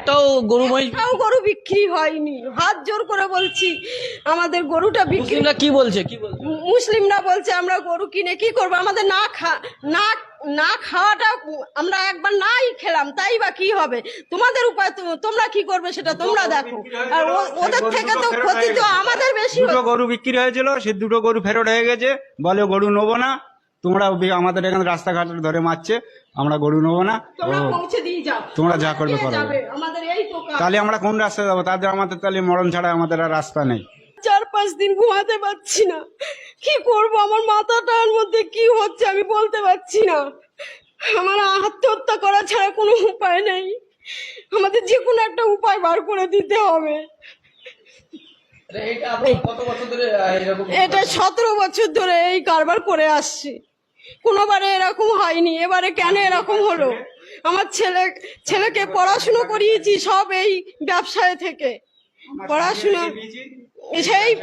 একটাও গরু মহিষ গরু বিক্রি হয়নি, হাত জোর করে বলছি আমাদের গরুটা বিক্রি। মুসলিমরা কি বলছে মুসলিমরা বলছে আমরা গরু কিনে কি করবো, আমাদের না খাওয়াটা আমরা একবার নাই খেলাম, তাই বা কি হবে, তোমাদের উপায় তোমরা কি করবে সেটা তোমরা দেখো। আর ওদের থেকে তো ক্ষতি তো আমাদের বেশি। দুটো গরু বিক্রি হয়েছিল, সে দুটো গরু ফেরত হয়ে গেছে, বলে গরু নেবো না, তোমরা আমাদের এখানে রাস্তাঘাট ধরে মারছে, আমরা গরু নেবো না, তোমরা যা করবে করো। তাহলে আমরা কোন রাস্তায় যাবো? আমাদের তাহলে মরণ ছাড়া আমাদের আর রাস্তা নেই। 4-5 দিন ঘুমাতে পারছি না, কি করব, আমার মাথাটার মধ্যে কি হচ্ছে আমি বলতে পারছি না। আমার আত্মহত্যা করা ছাড়া কোনো উপায় নেই, আমাদের যে কোনো একটা উপায় বার করে দিতে হবে। এটা 17 বছর ধরে এই কারবার করে আসছি, কোনোবারে এরকম হয়নি, এবারে কেন এরকম হলো? আমার ছেলেকে পড়াশুনো করিয়েছি সব এই ব্যবসায় থেকে,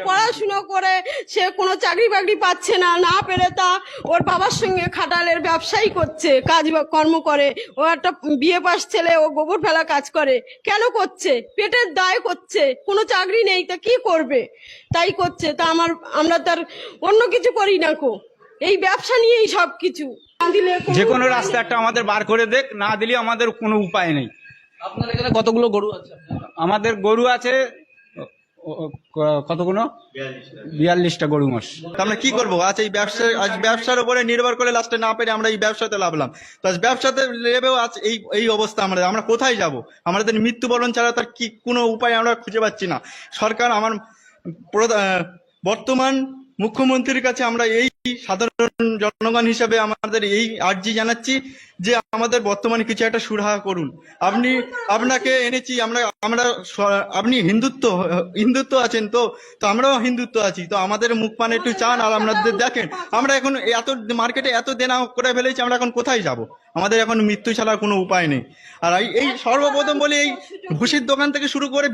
পড়াশুনো করে সে কোনো চাকরি বাকরি পাচ্ছে না, না পেরে তা ওর বাবার সঙ্গে খাটালের ব্যবসায়ী করছে, কাজ কর্ম করে। ও একটা বিয়ে পাস ছেলে, ও গোবর ফেলা কাজ করে, কেন করছে? পেটের দায় করছে, কোনো চাকরি নেই, তা কি করবে, তাই করছে। তা আমরা তার অন্য কিছু করি না, এই ব্যবসা নিয়েই সব কিছু। যে কোনো রাস্তা একটা আমাদের বার করে দেখ, না দিলে আমাদের কোনো উপায় নেই। আপনার এখানে কতগুলো গরু আছে? আমাদের গরু আছে কতগুলো? 42টা গরু মোষ। আমরা কি করবো? আজ ব্যবসার উপরে নির্ভর করে লাস্টে না পেরে আমরা এই ব্যবসাতে লাভলাম, তো আজ ব্যবসাতে লেবেও আজ এই অবস্থা। আমরা কোথায় যাব? আমাদের মৃত্যুবরণ ছাড়া তার কি কোনো উপায় আমরা খুঁজে পাচ্ছি না। সরকার, আমার বর্তমান মুখ্যমন্ত্রীর কাছে আমরা এই সাধারণ জনগণ হিসাবে আমাদের এই আর্জি জানাচ্ছি যে আমাদের বর্তমানে কিছু একটা সুরাহা করুন। আপনাকে এনেছি আপনি হিন্দুত্ব আছেন, তো আমরাও হিন্দুত্ব আছি, তো আমাদের মুখ পানে একটু চান আর আপনাদের দেখেন। আমরা এখন এত মার্কেটে এত দেনা করে ফেলেছি, আমরা এখন কোথায় যাব? আমাদের এখন মৃত্যু ছাড়া কোনো উপায় নেই। আর এই সর্বপ্রথম বলি, এই ভুসির দোকান থেকে শুরু করে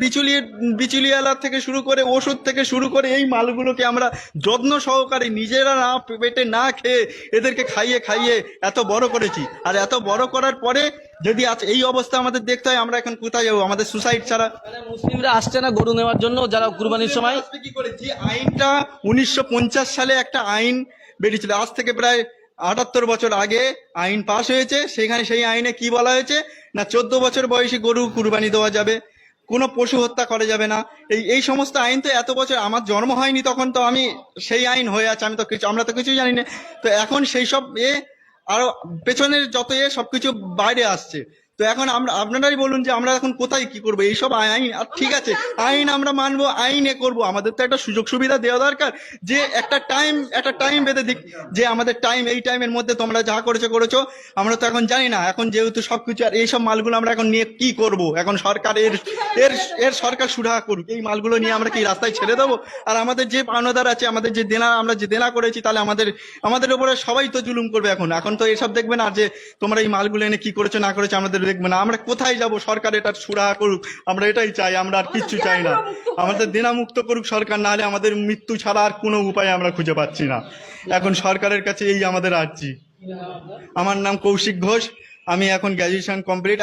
বিচুলিওয়ালা থেকে শুরু করে ওষুধ থেকে শুরু করে এই মালগুলোকে আমরা যত্ন সহকারে নিজেরা না পেটে না খেয়ে এদেরকে খাইয়ে এত বড় করেছি। আর এত বড় করার পরে যদি আজ এই অবস্থা আমাদের দেখতে হয়, আমরা এখন কোথায় যাবো? আমাদের সুসাইড ছাড়া। মুসলিমরা আসছে না গরু নেওয়ার জন্য, যারা কুরবানির সময় কি করে? যে আইনটা 1950 সালে একটা আইন বেরিয়েছিল, আজ থেকে প্রায় 78 বছর আগে আইন পাশ হয়েছে। সেই আইনে কি বলা হয়েছে না, 14 বছর বয়সী গরু কুরবানি দেওয়া যাবে, কোনো পশু হত্যা করা যাবে না। এই সমস্ত আইন তো এত বছর, আমার জন্ম হয়নি তখন, তো আমি সেই আইন হয়ে আছে, আমরা তো কিছুই জানি না। তো এখন সেই সব আরো পেছনের যত সবকিছু বাইরে আসছে। তো এখন আপনারাই বলুন যে আমরা এখন কোথায় কি করবো? এইসব আইন, আর ঠিক আছে আইন আমরা মানবো, আইনে করবো, আমাদের তো একটা সুযোগ সুবিধা দেওয়া দরকার, যে একটা টাইম বেঁধে দিক, যে আমাদের এই টাইমের মধ্যে তোমরা যা করেছো। আমরা তো এখন জানি না, এখন যেহেতু সবকিছু, আর এইসব মালগুলো আমরা এখন নিয়ে কি করব? এখন সরকার সরকার সুরাহা করুক, এই মালগুলো নিয়ে আমরা কি রাস্তায় ছেড়ে দেবো? আর আমাদের যে পাওনাদার আছে, আমাদের যে আমরা যে দেনা করেছি, তাহলে আমাদের উপরে সবাই তো জুলুম করবে। এখন তো এসব দেখবে না যে তোমরা এই মালগুলো এনে কি করেছো না করেছো, আমাদের দেখবে না। আমরা কোথায় যাব? সরকার এটা সুরাহা করুক, আমরা এটাই চাই, আমরা আর কিচ্ছু চাই না। আমাদের দেনা মুক্ত করুক সরকার, না হলে আমাদের মৃত্যু ছাড়া আর কোনো উপায় আমরা খুঁজে পাচ্ছি না। এখন সরকারের কাছে এই আমাদের আর্জি। আমার নাম কৌশিক ঘোষ, আমি এখন গ্র্যাজুয়েশন কমপ্লিট।